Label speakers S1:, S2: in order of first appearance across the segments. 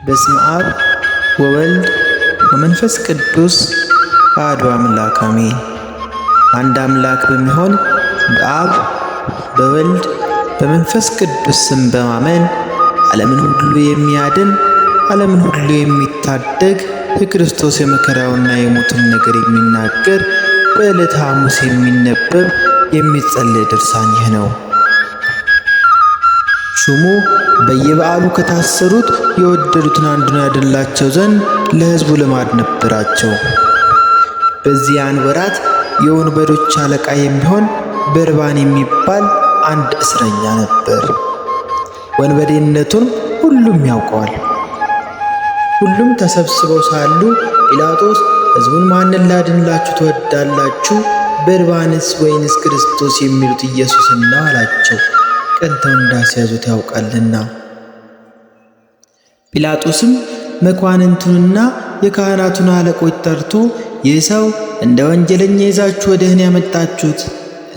S1: በስመ አብ ወወልድ ወመንፈስ ቅዱስ አሐዱ አምላክ አሜን። አንድ አምላክ በሚሆን በአብ በወልድ በመንፈስ ቅዱስ ስም በማመን ዓለምን ሁሉ የሚያድን ዓለምን ሁሉ የሚታደግ የክርስቶስ የመከራውና የሞቱን ነገር የሚናገር በዕለተ ሐሙስ የሚነበብ የሚጸለይ ድርሳን ይህ ነው። ሹሙ በየበዓሉ ከታሰሩት የወደዱትን አንዱን ያድንላቸው ዘንድ ለሕዝቡ ልማድ ነበራቸው። በዚያን ወራት የወንበዶች አለቃ የሚሆን በርባን የሚባል አንድ እስረኛ ነበር። ወንበዴነቱን ሁሉም ያውቀዋል። ሁሉም ተሰብስበው ሳሉ ጲላጦስ ሕዝቡን ማንን ላድንላችሁ ትወዳላችሁ? በርባንስ ወይንስ ክርስቶስ የሚሉት ኢየሱስን ነው አላቸው። ቀንተው እንዳስያዙት ያውቃልና። ጲላጦስም መኳንንቱንና የካህናቱን አለቆች ጠርቶ ይህ ሰው እንደ ወንጀለኛ ይዛችሁ ወደ እኔ ያመጣችሁት፣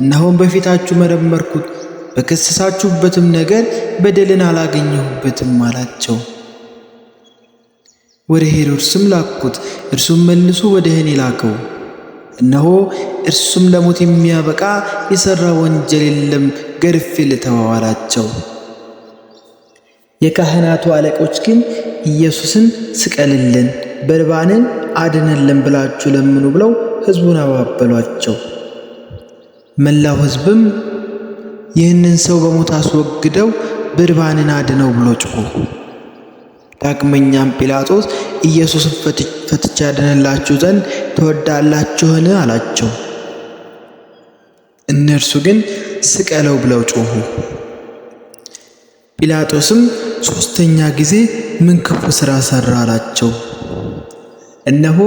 S1: እነሆም በፊታችሁ መረመርኩት፣ በከሰሳችሁበትም ነገር በደልን አላገኘሁበትም አላቸው። ወደ ሄሮድስም ላኩት። እርሱም መልሶ ወደ እኔ ላከው። እነሆ እርሱም ለሞት የሚያበቃ የሠራ ወንጀል የለም፣ ገርፌ ልተወው አላቸው። የካህናቱ አለቆች ግን ኢየሱስን ስቀልልን፣ በርባንን አድንልን ብላችሁ ለምኑ ብለው ሕዝቡን አባበሏቸው። መላው ሕዝብም ይህንን ሰው በሞት አስወግደው በርባንን አድነው ብሎ ጮኹ። ዳግመኛም ጲላጦስ ኢየሱስን ፈትቼ ያድንላችሁ ዘንድ ትወዳላችሁን አላቸው። እነርሱ ግን ስቀለው ብለው ጮኹ። ጲላጦስም ሦስተኛ ጊዜ ምን ክፉ ሥራ ሠራ አላቸው። እነሆ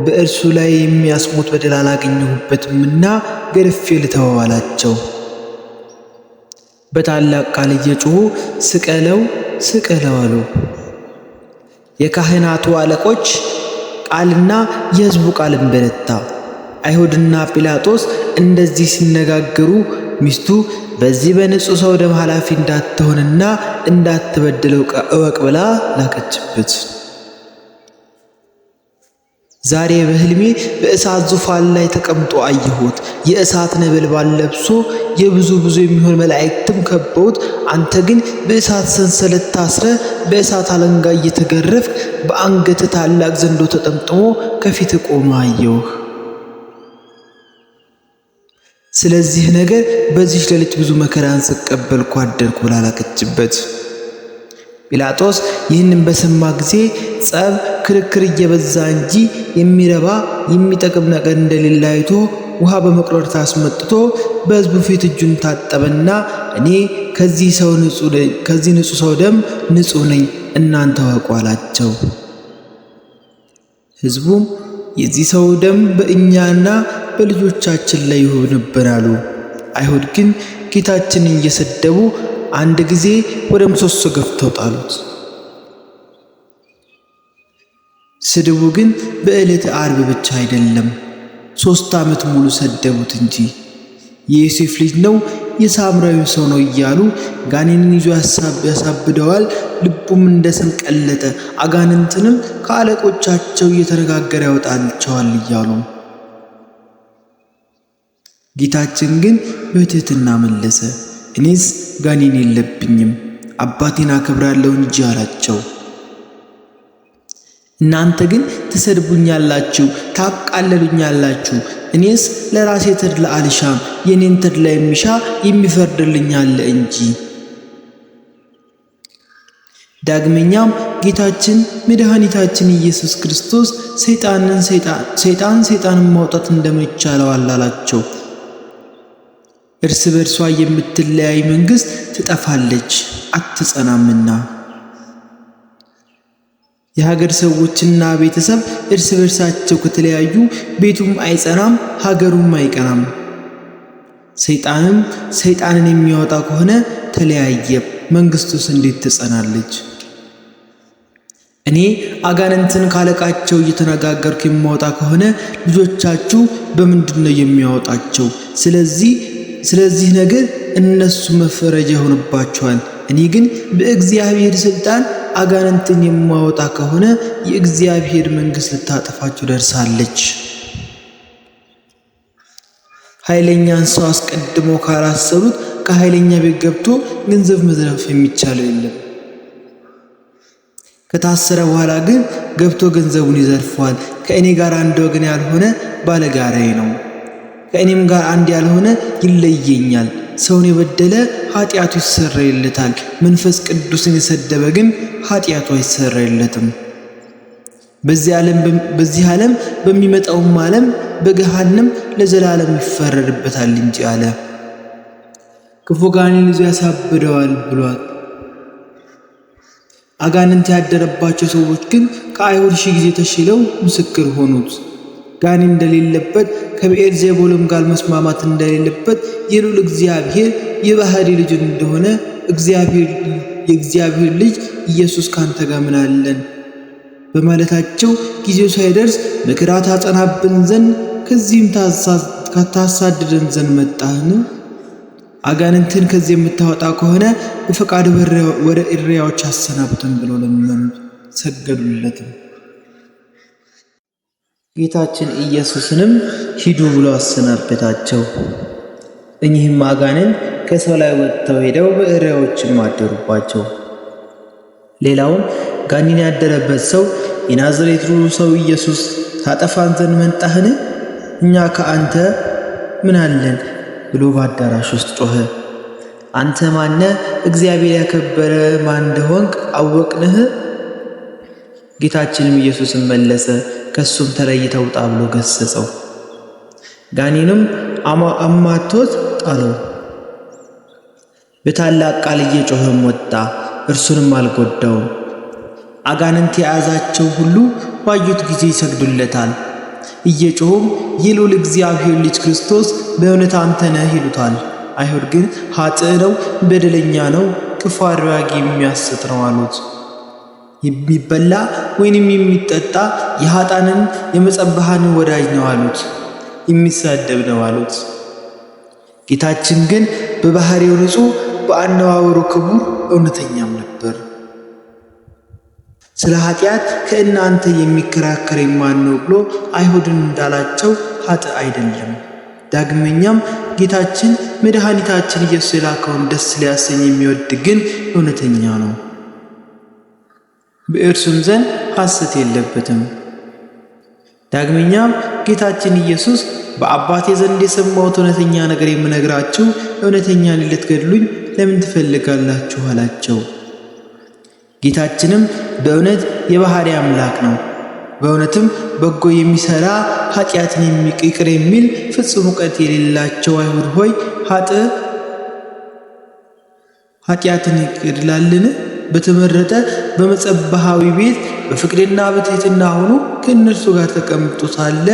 S1: በእርሱ ላይ የሚያስሞት በደል አላገኘሁበትምና ገርፌ ልተወው አላቸው። በታላቅ ቃል እየጮኹ ስቀለው ስቀለው አሉ። የካህናቱ አለቆች ቃልና የሕዝቡ ቃልም በረታ። አይሁድና ጲላጦስ እንደዚህ ሲነጋገሩ ሚስቱ በዚህ በንጹሕ ሰው ደም ኃላፊ እንዳትሆንና እንዳትበድለው እወቅ ብላ ላከችበት። ዛሬ በሕልሜ በእሳት ዙፋን ላይ ተቀምጦ አየሁት። የእሳት ነበልባል ለብሶ የብዙ የሚሆን መላእክትም ከበውት፣ አንተ ግን በእሳት ሰንሰለት ታስረ በእሳት አለንጋ እየተገረፍክ በአንገት ታላቅ ዘንዶ ተጠምጥሞ ከፊት ቆሞ አየሁህ። ስለዚህ ነገር በዚህ ሌሊት ብዙ መከራን ስቀበልኩ አደርኩ ብላ ላከችበት። ጲላጦስ ይህንን በሰማ ጊዜ ጸብ፣ ክርክር እየበዛ እንጂ የሚረባ የሚጠቅም ነገር እንደሌለ አይቶ ውሃ በመቅረድ አስመጥቶ በሕዝቡ ፊት እጁን ታጠበና እኔ ከዚህ ንጹሕ ሰው ደም ንጹሕ ነኝ፣ እናንተ ወቁ አላቸው። ሕዝቡም የዚህ ሰው ደም በእኛና በልጆቻችን ላይ ይሆንብን አሉ። አይሁድ ግን ጌታችንን እየሰደቡ አንድ ጊዜ ወደ ምሰሶ ገፍተው ጣሉት። ስድቡ ግን በዕለተ ዓርብ ብቻ አይደለም፣ 3 ዓመት ሙሉ ሰደቡት እንጂ። የዮሴፍ ልጅ ነው፣ የሳምራዊ ሰው ነው እያሉ ጋኔንን ይዞ ያሳብደዋል። ልቡም እንደ ሰም ቀለጠ፣ አጋንንትንም ከአለቆቻቸው እየተነጋገረ ያወጣቸዋል እያሉ። ጌታችን ግን በትሕትና መለሰ፣ እኔስ ጋኔን የለብኝም፣ አባቴን አከብራለሁ እንጂ አላቸው። እናንተ ግን ትሰድቡኛላችሁ፣ ታቃለሉኛላችሁ። እኔስ ለራሴ ተድላ አልሻም፣ የኔን ተድላ የሚሻ የሚፈርድልኝ አለ እንጂ። ዳግመኛም ጌታችን መድኃኒታችን ኢየሱስ ክርስቶስ ሰይጣንን ማውጣት እንደሚቻለው አላላቸው። እርስ በርሷ የምትለያይ መንግሥት ትጠፋለች አትጸናምና። የሀገር ሰዎችና ቤተሰብ እርስ በርሳቸው ከተለያዩ ቤቱም አይጸናም፣ ሀገሩም አይቀናም። ሰይጣንን የሚያወጣ ከሆነ ተለያየ፣ መንግሥቱስ እንዴት ትጸናለች? እኔ አጋንንትን ካለቃቸው እየተነጋገርኩ የማወጣ ከሆነ ልጆቻችሁ በምንድን ነው የሚያወጣቸው? ስለዚህ ነገር እነሱ መፈረጃ ይሆንባቸዋል። እኔ ግን በእግዚአብሔር ሥልጣን አጋንንትን የማወጣ ከሆነ የእግዚአብሔር መንግሥት ልታጠፋችሁ ደርሳለች። ኃይለኛን ሰው አስቀድሞ ካላሰሩት ከኃይለኛ ቤት ገብቶ ገንዘብ መዝረፍ የሚቻለው የለም። ከታሰረ በኋላ ግን ገብቶ ገንዘቡን ይዘርፈዋል። ከእኔ ጋር አንድ ወገን ያልሆነ ባለጋራዬ ነው፣ ከእኔም ጋር አንድ ያልሆነ ይለየኛል። ሰውን የበደለ ኃጢአቱ ይሰረይለታል፣ መንፈስ ቅዱስን የሰደበ ግን ኃጢአቱ አይሰረይለትም። በዚህ ዓለም በሚመጣውም ዓለም በገሃነም ለዘላለም ይፈረድበታል እንጂ አለ። ክፉ ጋኔን ይዞ ያሳብደዋል ብሏል። አጋንንት ያደረባቸው ሰዎች ግን ከአይሁድ 1000 ጊዜ ተሽለው ምስክር ሆኑት። ጋኔን እንደሌለበት ከብዔልዜቡልም ጋር መስማማት እንደሌለበት የልዑል እግዚአብሔር የባሕሪ ልጅ እንደሆነ የእግዚአብሔር ልጅ ኢየሱስ ካንተ ጋር ምን አለን በማለታቸው ጊዜው ሳይደርስ መከራ ታጸናብን ዘንድ ከዚህም ታሳድደን ዘንድ መጣህን? አጋንንትን ከዚህ የምታወጣ ከሆነ በፈቃድ ወደ እሪያዎች አሰናብተን ብለው ለመኑት፣ ሰገዱለትም። ጌታችን ኢየሱስንም ሂዱ ብሎ አሰናበታቸው። እኚህም አጋንንት ከሰው ላይ ወጥተው ሄደው በእሪያዎችም አደሩባቸው። ሌላውም ጋኔን ያደረበት ሰው የናዝሬቱ ሰው ኢየሱስ ታጠፋን ዘንድ መጣህን? እኛ ከአንተ ምን አለን ብሎ በአዳራሽ ውስጥ ጮኸ። አንተ ማነ? እግዚአብሔር ያከበረ ማን እንደሆንክ አወቅንህ። ጌታችንም ኢየሱስን መለሰ፣ ከሱም ተለይተህ ውጣ ብሎ ገሰጸው። ጋኔንም አማቶት ጣለው። በታላቅ ቃል እየጮኸም ወጣ፣ እርሱንም አልጎዳውም። አጋንንት የያዛቸው ሁሉ ባዩት ጊዜ ይሰግዱለታል፣ እየጮኹም የልዑል እግዚአብሔር ልጅ ክርስቶስ በእውነት አንተ ነህ ይሉታል። አይሁድ ግን ኃጥእ ነው፣ በደለኛ ነው፣ ክፉ አድራጊ የሚያስት ነው አሉት። የሚበላ ወይንም የሚጠጣ የኃጥአንን የመጸባሃንን ወዳጅ ነው አሉት። የሚሳደብ ነው አሉት። ጌታችን ግን በባሕሪው ንጹሕ፣ በአነዋወሩ ክቡር፣ እውነተኛም ነበር። ስለ ኃጢአት ከእናንተ የሚከራከረኝ ማን ነው ብሎ አይሁድን እንዳላቸው ኃጥእ አይደለም። ዳግመኛም ጌታችን መድኃኒታችን ኢየሱስ የላከውን ደስ ሊያሰኝ የሚወድ ግን እውነተኛ ነው፣ በእርሱም ዘንድ ሐሰት የለበትም። ዳግመኛም ጌታችን ኢየሱስ በአባቴ ዘንድ የሰማሁት እውነተኛ ነገር የምነግራችሁ እውነተኛን ልትገድሉኝ ለምን ትፈልጋላችሁ አላቸው። ጌታችንም በእውነት የባሕሪ አምላክ ነው፣ በእውነትም በጎ የሚሠራ ኃጢአትን ይቅር የሚል ፍጹም እውቀት የሌላቸው አይሁድ ሆይ ኃጢአትን ይቅርላልን? በተመረጠ በመጸባሃዊ ቤት በፍቅርና በትሕትና ሆኖ ከእነርሱ ጋር ተቀምጦ ሳለ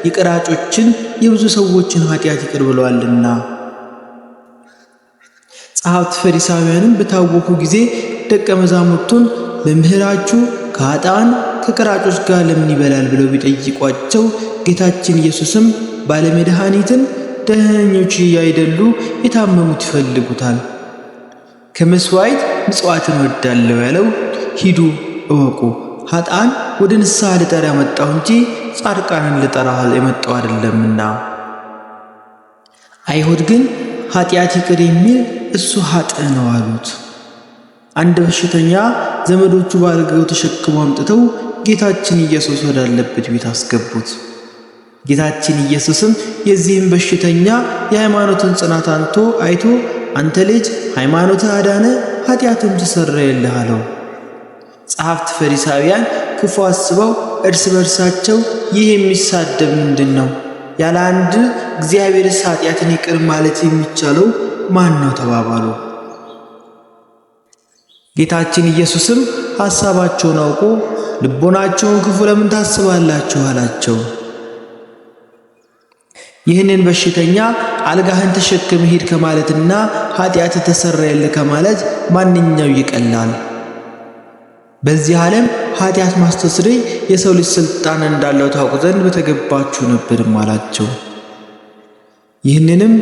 S1: የቀራጮችን የብዙ ሰዎችን ኃጢአት ይቅር ብለዋልና። ጸሐፍት ፈሪሳውያንም በታወኩ ጊዜ ደቀ መዛሙርቱን መምህራችሁ ከኃጥአን ከቀራጮች ጋር ለምን ይበላል ብለው ቢጠይቋቸው ጌታችን ኢየሱስም ባለመድኃኒትን ደህነኞች ያይደሉ የታመሙት ይፈልጉታል፣ ከመሥዋዕት ምጽዋትን እወዳለሁ ያለው ሂዱ እወቁ፣ ኃጥአን ወደ ንስሐ ልጠራ የመጣሁ እንጂ ጻድቃንን ልጠራ የመጣሁ አይደለምና። አይሁድ ግን ኃጢአት ይቅር የሚል እሱ ኃጥእ ነው አሉት። አንድ በሽተኛ ዘመዶቹ ባልጋው ተሸክመው አምጥተው ጌታችን ኢየሱስ ወዳለበት ቤት አስገቡት። ጌታችን ኢየሱስም የዚህም በሽተኛ የሃይማኖትን ጽናት አይቶ አንተ ልጅ ሃይማኖትህ አዳነ፣ ኃጢአትም ተሰረየልህ አለው። ጸሐፍት ፈሪሳውያን ክፉ አስበው እርስ በርሳቸው ይህ የሚሳደብ ምንድን ነው? ያለ አንድ እግዚአብሔርስ ኃጢአትን ይቅር ማለት የሚቻለው ማን ነው ተባባሉ። ጌታችን ኢየሱስም ሐሳባቸውን አውቆ ልቦናቸውን ክፉ ለምን ታስባላችሁ አላቸው። ይህንን በሽተኛ አልጋህን ተሸክም ሂድ ከማለትና ኃጢአት ተሰረየልህ ከማለት ማንኛው ይቀላል? በዚህ ዓለም ኃጢአት ማስተስረይ የሰው ልጅ ሥልጣን እንዳለው ታውቁ ዘንድ በተገባችሁ ነበርም አላቸው። ይህንንም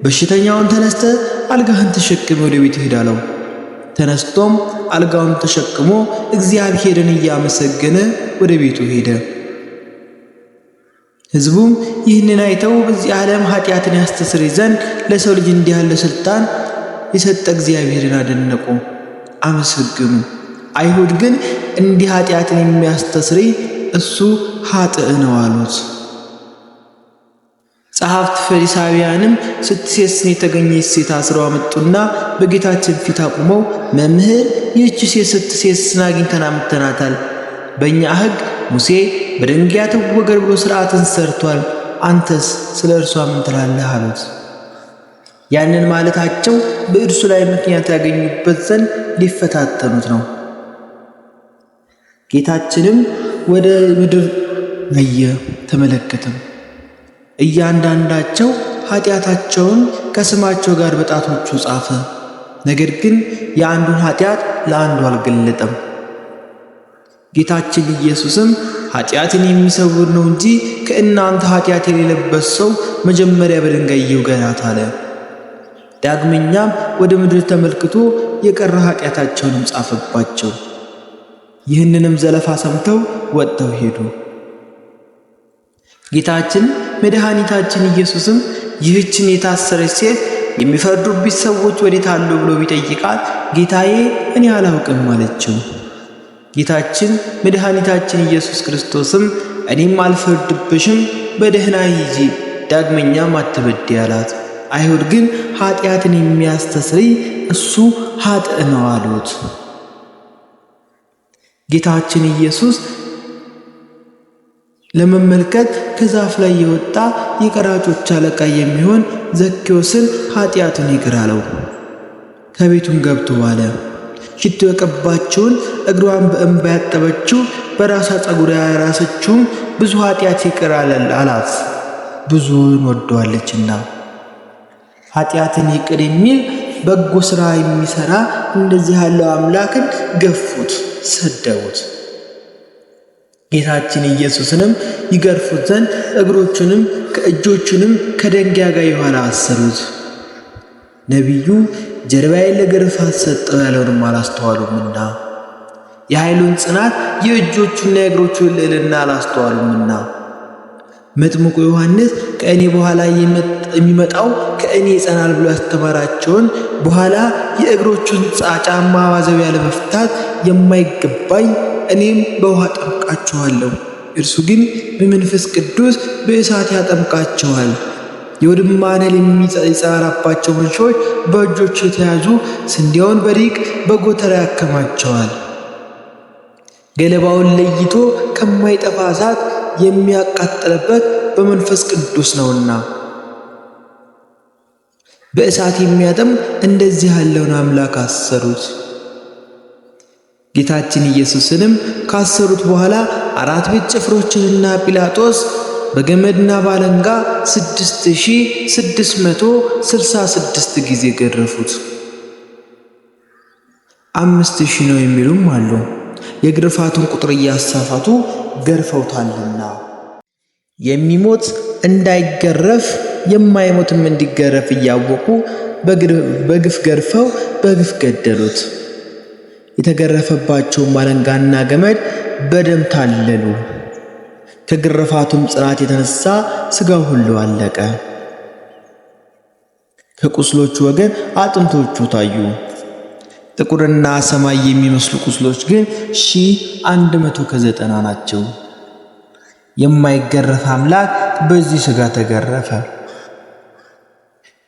S1: በሽተኛውን ተነስተ አልጋህን ተሸክም ወደ ቤት ሂድ አለው። ተነስቶም አልጋውን ተሸክሞ እግዚአብሔርን እያመሰገነ ወደ ቤቱ ሄደ። ሕዝቡም ይህንን አይተው በዚህ ዓለም ኃጢአትን ያስተሰርይ ዘንድ ለሰው ልጅ እንዲህ ያለ ሥልጣን የሰጠ እግዚአብሔርን አደነቁ፣ አመሰገኑ። አይሁድ ግን እንዲህ ኃጢአትን የሚያስተሰርይ እሱ ኃጥእ ነው አሉት። ጸሐፍት ፈሪሳውያንም ስትሴስን የተገኘች ሴት አስረው አመጡና በጌታችን ፊት አቁመው መምህር፣ ይህች ሴት ስትሴስን አግኝተን አምጥተናታል። በእኛ ሕግ ሙሴ በድንጋይ ትወገር ብሎ ሥርዓትን ሰርቷል። አንተስ ስለ እርሷ ምን ትላለህ? አሉት። ያንን ማለታቸው በእርሱ ላይ ምክንያት ያገኙበት ዘንድ ሊፈታተኑት ነው። ጌታችንም ወደ ምድር አየ፣ ተመለከተም። እያንዳንዳቸው ኃጢአታቸውን ከስማቸው ጋር በጣቶቹ ጻፈ። ነገር ግን የአንዱን ኃጢአት ለአንዱ አልገለጠም። ጌታችን ኢየሱስም ኃጢአትን የሚሰውር ነው እንጂ ከእናንተ ኃጢአት የሌለበት ሰው መጀመሪያ በድንጋይ ይውገራት አለ። ዳግመኛም ወደ ምድር ተመልክቶ የቀረ ኃጢአታቸውንም ጻፈባቸው። ይህንንም ዘለፋ ሰምተው ወጥተው ሄዱ። ጌታችን መድኃኒታችን ኢየሱስም ይህችን የታሰረች ሴት የሚፈርዱብኝ ሰዎች ወዴት አሉ ብሎ ቢጠይቃት ጌታዬ እኔ አላውቅም አለችው። ጌታችን መድኃኒታችን ኢየሱስ ክርስቶስም እኔም አልፈርድብሽም፣ በደህና ሂጂ፣ ዳግመኛም አትበድይ አላት። አይሁድ ግን ኃጢአትን የሚያስተሰርይ እሱ ኃጥእ ነው አሉት። ጌታችን ኢየሱስ ለመመልከት ከዛፍ ላይ የወጣ የቀራጮች አለቃ የሚሆን ዘኬዎስን ኃጢአቱን ይቅር አለው። ከቤቱም ገብቶ ዋለ። ሽቶ የቀባችውን እግሯን በእንባ ያጠበችው በራሷ ፀጉር ያራሰችውን ብዙ ኃጢአት ይቅር አላት፣ ብዙውን ወደዋለችና። ኃጢአትን ይቅር የሚል በጎ ሥራ የሚሠራ እንደዚህ ያለው አምላክን ገፉት፣ ሰደቡት። ጌታችን ኢየሱስንም ይገርፉት ዘንድ እግሮቹንም ከእጆቹንም ከደንጊያ ጋር የኋላ አሰሩት። ነቢዩ ጀርባዬን ለግርፋት ሰጠው ያለውንም አላስተዋሉምና፣ የኃይሉን ጽናት የእጆቹና የእግሮቹን ልዕልና አላስተዋሉምና። መጥምቁ ዮሐንስ ከእኔ በኋላ የሚመጣው ከእኔ ይጸናል ብሎ ያስተማራቸውን በኋላ የእግሮቹን ጫማ ማዘቢያ ለመፍታት የማይገባኝ እኔም በውሃ አጠምቃችኋለሁ፣ እርሱ ግን በመንፈስ ቅዱስ በእሳት ያጠምቃችኋል። የወድማ እህል የሚጸራባቸው መንሾች በእጆቹ የተያዙ ስንዴውን በዲቅ በጎተራ ያከማቸዋል። ገለባውን ለይቶ ከማይጠፋ እሳት የሚያቃጥልበት በመንፈስ ቅዱስ ነውና። በእሳት የሚያጠምቅ እንደዚህ ያለውን አምላክ አሰሩት። ጌታችን ኢየሱስንም ካሰሩት በኋላ 4 ቤት ጭፍሮችንና ጲላጦስ በገመድና ባለንጋ 6666 ጊዜ ገረፉት። 5000 ነው የሚሉም አሉ። የግርፋቱን ቁጥር እያሳፋቱ ገርፈውታልና። የሚሞት እንዳይገረፍ የማይሞትም እንዲገረፍ እያወቁ በግፍ ገርፈው በግፍ ገደሉት። የተገረፈባቸው ባለንጋና ገመድ በደም ታለሉ። ከግርፋቱም ጽናት የተነሳ ሥጋው ሁሉ አለቀ። ከቁስሎቹ ወገን አጥንቶቹ ታዩ። ጥቁርና ሰማይ የሚመስሉ ቁስሎች ግን 1190 ናቸው። የማይገረፍ አምላክ በዚህ ሥጋ ተገረፈ።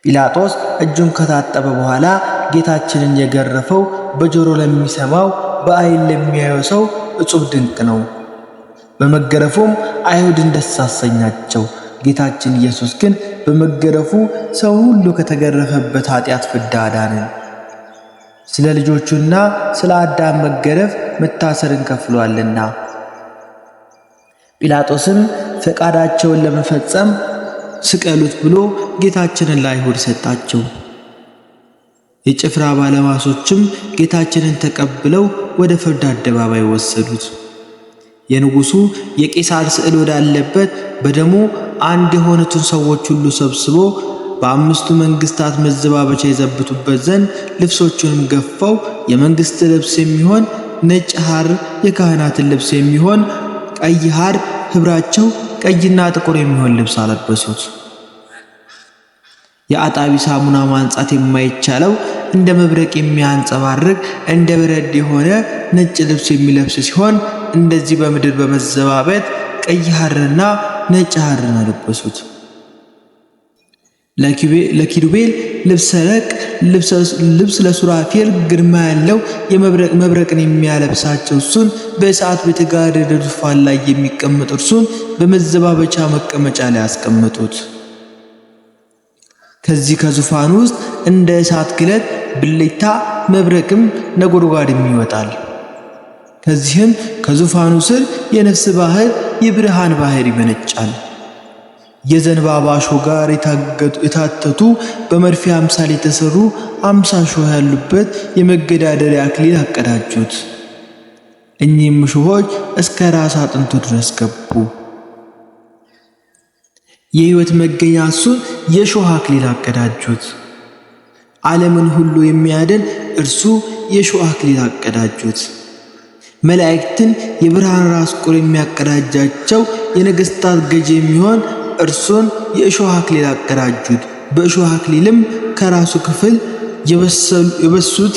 S1: ጲላጦስ እጁን ከታጠበ በኋላ ጌታችንን የገረፈው በጆሮ ለሚሰማው በዓይን ለሚያየው ሰው እጹብ ድንቅ ነው። በመገረፉም አይሁድን ደስ አሰኛቸው። ጌታችን ኢየሱስ ግን በመገረፉ ሰው ሁሉ ከተገረፈበት ኃጢአት ፍዳ አዳነን። ስለ ልጆቹና ስለ አዳም መገረፍ መታሰርን ከፍሏልና። ጲላጦስም ፈቃዳቸውን ለመፈጸም ስቀሉት ብሎ ጌታችንን ለአይሁድ ሰጣቸው። የጭፍራ ባለማሶችም ጌታችንን ተቀብለው ወደ ፍርድ አደባባይ ወሰዱት። የንጉሡ የቄሳር ስዕል ወዳለበት በደሙ አንድ የሆኑትን ሰዎች ሁሉ ሰብስቦ በአምስቱ መንግስታት መዘባበቻ የዘብቱበት ዘንድ ልብሶቹንም ገፈው የመንግስት ልብስ የሚሆን ነጭ ሐር፣ የካህናትን ልብስ የሚሆን ቀይ ሐር፣ ኅብራቸው ቀይና ጥቁር የሚሆን ልብስ አለበሱት። የአጣቢ ሳሙና ማንጻት የማይቻለው እንደ መብረቅ የሚያንጸባርቅ እንደ በረድ የሆነ ነጭ ልብስ የሚለብስ ሲሆን እንደዚህ በምድር በመዘባበት ቀይ ሐርና ነጭ ሐርን አለበሱት። ለኪሩቤል ልብሰ ረቅ፣ ልብስ ለሱራፌል ግርማ ያለው መብረቅን የሚያለብሳቸው እርሱን፣ በእሳት በተጋረደ ዙፋን ላይ የሚቀመጥ እርሱን በመዘባበቻ መቀመጫ ላይ አስቀመጡት። ከዚህ ከዙፋኑ ውስጥ እንደ እሳት ግለት ብልጭታ መብረቅም ነጎድጓድም ይወጣል። ከዚህም ከዙፋኑ ስር የነፍስ ባህር የብርሃን ባህር ይመነጫል። የዘንባባ እሾህ ጋር የታተቱ በመርፌ አምሳል የተሰሩ 50 እሾህ ያሉበት የመገዳደሪያ አክሊል አቀዳጁት። እኚህም እሾሆች እስከ ራስ አጥንቱ ድረስ ገቡ። የሕይወት መገኛ እርሱን የእሾህ አክሊል አቀዳጁት። ዓለምን ሁሉ የሚያድን እርሱ የእሾህ አክሊል አቀዳጁት። መላእክትን የብርሃን ራስ ቁር የሚያቀዳጃቸው የነገሥታት ገዥ የሚሆን እርሱን የእሾህ አክሊል አቀዳጁት። በእሾህ አክሊልም ከራሱ ክፍል የበሱት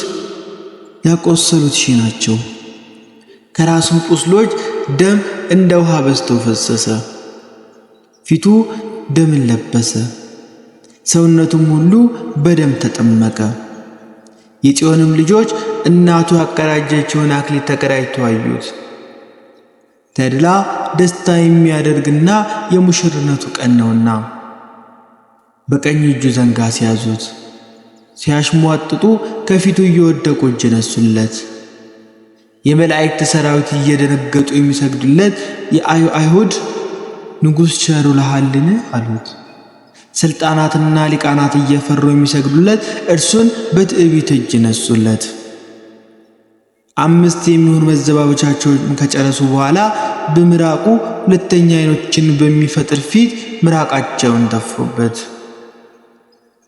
S1: ያቆሰሉት ሺህ ናቸው። ከራሱም ቁስሎች ደም እንደ ውሃ በዝቶ ፈሰሰ። ፊቱ ደምን ለበሰ፣ ሰውነቱም ሁሉ በደም ተጠመቀ። የጽዮንም ልጆች እናቱ ያቀዳጀችውን አክሊል ተቀዳጅተው አዩት። ተድላ ደስታ የሚያደርግና የሙሽርነቱ ቀን ነውና። በቀኝ እጁ ዘንግ ሲያዙት፣ ሲያሽሟጥጡ ከፊቱ እየወደቁ እጅ ነሱለት። የመላእክት ሰራዊት እየደነገጡ የሚሰግዱለት የአይሁድ ንጉሥ ቸሩ ልሃልን አሉት። ስልጣናትና ሊቃናት እየፈሩ የሚሰግዱለት እርሱን በትዕቢት እጅ ነሱለት። 5 የሚሆኑ መዘባበቻቸውን ከጨረሱ በኋላ በምራቁ 2ኛ ዓይኖችን በሚፈጥር ፊት ምራቃቸውን ተፉበት።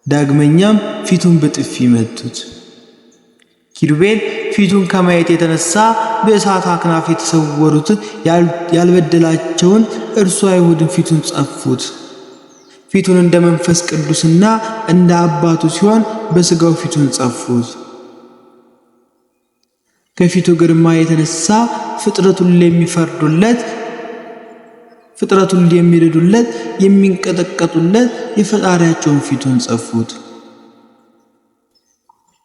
S1: ዳግመኛም ፊቱን በጥፊ መቱት። ኪሩቤል ፊቱን ከማየት የተነሳ በእሳት አክናፍ የተሰወሩትን ያልበደላቸውን እርሱ አይሁድን ፊቱን ጸፉት። ፊቱን እንደ መንፈስ ቅዱስና እንደ አባቱ ሲሆን በሥጋው ፊቱን ጸፉት። ከፊቱ ግርማ የተነሳ ፍጥረቱን የሚፈርዱለት፣ ፍጥረቱን የሚረዱለት፣ የሚንቀጠቀጡለት የፈጣሪያቸውን ፊቱን ጸፉት።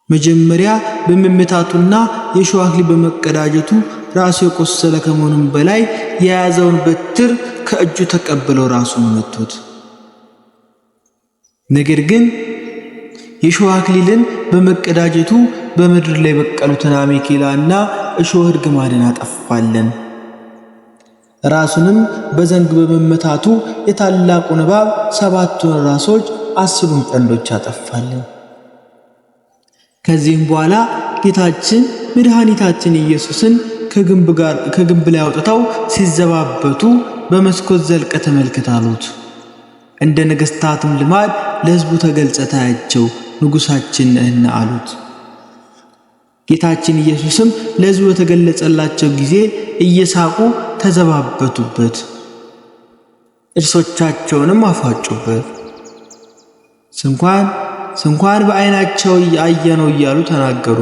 S1: መጀመሪያ በመመታቱና የእሾህ አክሊል በመቀዳጀቱ ራሱ የቆሰለ ከመሆኑም በላይ የያዘውን በትር ከእጁ ተቀብለው ራሱን መቱት። ነገር ግን የእሾህ አክሊልን በመቀዳጀቱ በምድር ላይ በቀሉትን አሜኬላና እሾህ እርግማንን አጠፋለን። ራሱንም በዘንግ በመመታቱ የታላቁን እባብ 7ቱን ራሶች 10ቱን ቀንዶች አጠፋለን። ከዚህም በኋላ ጌታችን መድኃኒታችን ኢየሱስን ከግንብ ላይ አውጥተው ሲዘባበቱ በመስኮት ዘልቀ ተመልከት አሉት። እንደ ነገሥታትም ልማድ ለሕዝቡ ተገልጸ ታያቸው፣ ንጉሣችን ነህና አሉት። ጌታችን ኢየሱስም ለሕዝቡ በተገለጸላቸው ጊዜ እየሳቁ ተዘባበቱበት፣ እርሶቻቸውንም አፋጩበት። ስንኳን በዓይናቸው አየነው እያሉ ተናገሩ።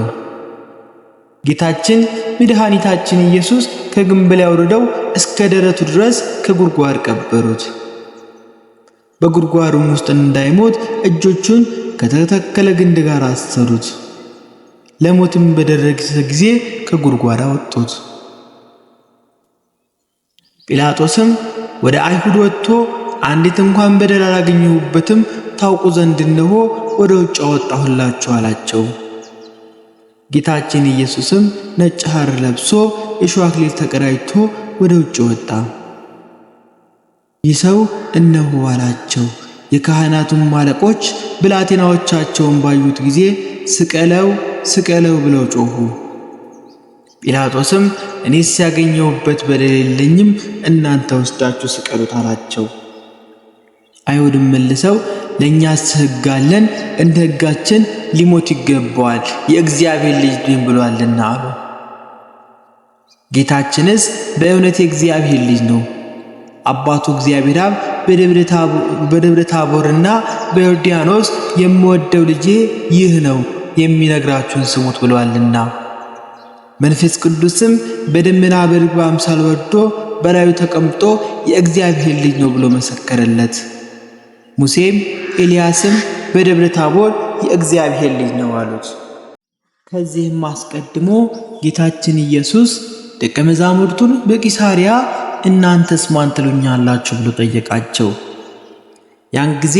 S1: ጌታችን መድኃኒታችን ኢየሱስ ከግንብ ላይ አውርደው እስከ ደረቱ ድረስ ከጉድጓድ ቀበሩት። በጉድጓዱም ውስጥ እንዳይሞት እጆቹን ከተተከለ ግንድ ጋር አሰሩት። ለሞትም በደረሰ ጊዜ ከጉድጓድ አወጡት። ጲላጦስም ወደ አይሁድ ወጥቶ አንዲት እንኳን በደል አላገኘሁበትም፣ ታውቁ ዘንድ እነሆ ወደ ውጭ አወጣሁላችሁ አላቸው። ጌታችን ኢየሱስም ነጭ ሐር ለብሶ የእሾህ አክሊል ተቀዳጅቶ ወደ ውጭ ወጣ። ይህ ሰው እነሆ አላቸው። የካህናቱም አለቆች ብላቴናዎቻቸውን ባዩት ጊዜ ስቀለው ስቀለው ብለው ጮኹ። ጲላጦስም እኔስ ያገኘሁበት በደል የለኝም፣ እናንተ ወስዳችሁ ስቀሉት አላቸው። አይሁድም መልሰው ለእኛስ ሕግ አለን፣ እንደ ሕጋችን ሊሞት ይገባዋል፣ የእግዚአብሔር ልጅ ነኝ ብሏልና አሉ። ጌታችንስ በእውነት የእግዚአብሔር ልጅ ነው። አባቱ እግዚአብሔር አብ በደብረ ታቦርና በዮርዳኖስ የምወደው ልጄ ይህ ነው የሚነግራችሁን ስሙት ብሏልና። መንፈስ ቅዱስም በደመና በርግብ አምሳል ወርዶ በላዩ ተቀምጦ የእግዚአብሔር ልጅ ነው ብሎ መሰከረለት። ሙሴም ኤልያስም በደብረ ታቦር የእግዚአብሔር ልጅ ነው አሉት። ከዚህም አስቀድሞ ጌታችን ኢየሱስ ደቀ መዛሙርቱን በቂሳሪያ እናንተስ ማን ትሉኛላችሁ ብሎ ጠየቃቸው። ያን ጊዜ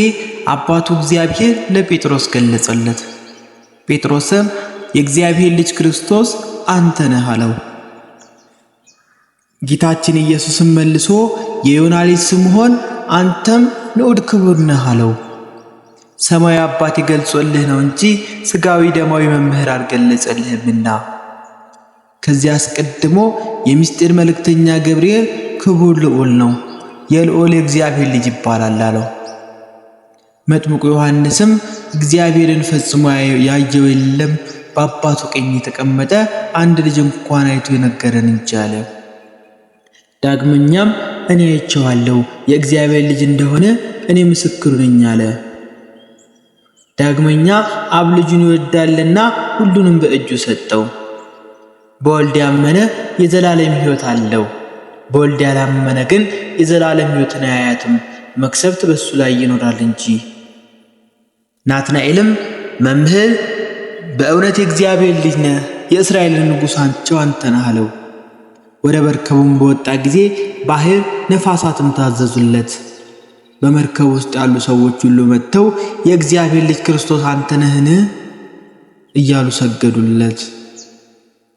S1: አባቱ እግዚአብሔር ለጴጥሮስ ገለጸለት። ጴጥሮስም የእግዚአብሔር ልጅ ክርስቶስ አንተ ነህ አለው። ጌታችን ኢየሱስም መልሶ የዮና ልጅ ስምዖን አንተም ንዑድ ክቡር ነህ አለው። ሰማያዊ አባት ገልጾልህ ነው እንጂ ሥጋዊ ደማዊ መምህር አልገለጸልህምና። ከዚያ አስቀድሞ የምስጢር መልእክተኛ ገብርኤል ክቡር ልዑል ነው፣ የልዑል የእግዚአብሔር ልጅ ይባላል አለው። መጥምቁ ዮሐንስም እግዚአብሔርን ፈጽሞ ያየው የለም፣ በአባቱ ቀኝ የተቀመጠ አንድ ልጅ እንኳን አይቶ የነገረን እንጂ አለ። ዳግመኛም እኔ አይቼዋለሁ፣ የእግዚአብሔር ልጅ እንደሆነ እኔ ምስክሩ ነኝ አለ። ዳግመኛ አብ ልጁን ይወዳልና ሁሉንም በእጁ ሰጠው። በወልድ ያመነ የዘላለም ሕይወት አለው፣ በወልድ ያላመነ ግን የዘላለም ሕይወትን አያያትም፣ መቅሰፍት በሱ ላይ ይኖራል እንጂ። ናትናኤልም መምህር በእውነት የእግዚአብሔር ልጅ ነህ፣ የእስራኤልን ንጉሥ አንተ ነህ አለው። ወደ መርከቡም በወጣ ጊዜ ባህር ነፋሳትም ታዘዙለት። በመርከብ ውስጥ ያሉ ሰዎች ሁሉ መጥተው የእግዚአብሔር ልጅ ክርስቶስ አንተ ነህን እያሉ ሰገዱለት።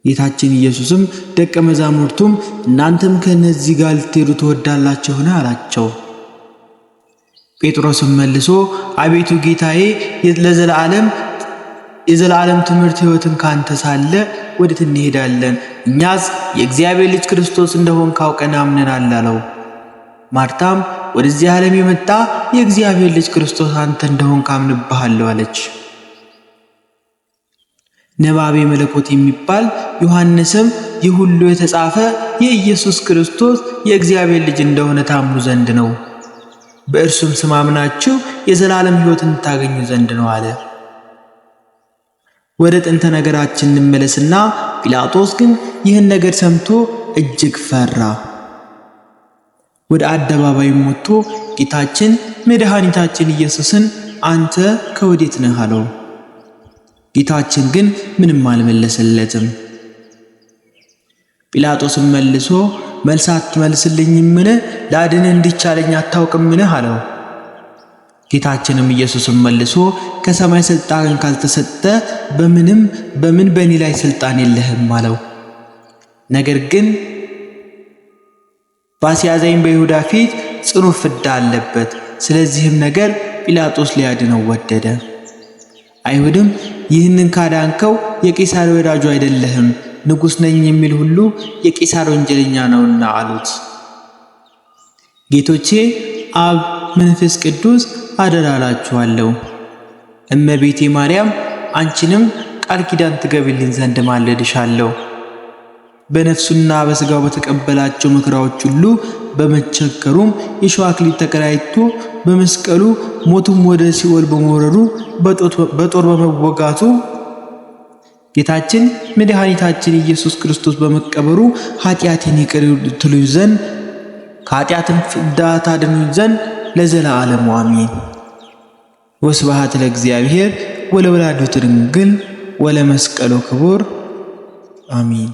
S1: ጌታችን ኢየሱስም ደቀ መዛሙርቱም እናንተም ከነዚህ ጋር ልትሄዱ ትወዳላችሁን አላቸው። ጴጥሮስም መልሶ አቤቱ ጌታዬ የዘላለም ትምህርት ሕይወትን ካንተ ሳለ ወዴት እንሄዳለን? እኛስ የእግዚአብሔር ልጅ ክርስቶስ እንደሆን ካውቀን አምነናል አለው። ማርታም ወደዚህ ዓለም የመጣ የእግዚአብሔር ልጅ ክርስቶስ አንተ እንደሆን ካምንብሃለሁ አለች። ነባቤ መለኮት የሚባል ዮሐንስም ይህ ሁሉ የተጻፈ የኢየሱስ ክርስቶስ የእግዚአብሔር ልጅ እንደሆነ ታምኑ ዘንድ ነው፣ በእርሱም ስም አምናችሁ የዘላለም ሕይወትን ታገኙ ዘንድ ነው አለ። ወደ ጥንተ ነገራችን እንመለስና ጲላጦስ ግን ይህን ነገር ሰምቶ እጅግ ፈራ። ወደ አደባባይም ወጥቶ ጌታችን መድኃኒታችን ኢየሱስን አንተ ከወዴት ነህ አለው። ጌታችን ግን ምንም አልመለሰለትም። ጲላጦስም መልሶ መልስ አትመልስልኝምን? ላድንህ እንዲቻለኝ አታውቅምን? አለው። ጌታችንም ኢየሱስም መልሶ ከሰማይ ሥልጣን ካልተሰጠ በምን በእኔ ላይ ሥልጣን የለህም አለው። ነገር ግን በአስያዘኝ በይሁዳ ፊት ጽኑ ፍዳ አለበት። ስለዚህም ነገር ጲላጦስ ሊያድነው ወደደ። አይሁድም ይህንን ካዳንከው የቄሳር ወዳጁ አይደለህም፣ ንጉሥ ነኝ የሚል ሁሉ የቄሳር ወንጀለኛ ነውና አሉት። ጌቶቼ አብ መንፈስ ቅዱስ አደራ እላችኋለሁ። እመቤቴ ማርያም አንቺንም ቃል ኪዳን ትገቢልኝ ዘንድ ማለድሻለሁ። በነፍሱና በሥጋው በተቀበላቸው መከራዎች ሁሉ በመቸከሩም የሾህ አክሊል ተቀዳጅቶ በመስቀሉ ሞቱም ወደ ሲኦል በመውረዱ በጦር በመወጋቱ ጌታችን መድኃኒታችን ኢየሱስ ክርስቶስ በመቀበሩ ኃጢአቴን ይቅር ትሉኝ ዘንድ ከኃጢአትም ፍዳ ታድኑኝ ዘንድ ለዘላለሙ አሜን። ወስብሐት ለእግዚአብሔር ወለወላዲቱ ድንግል ወለመስቀሉ ክቡር አሜን።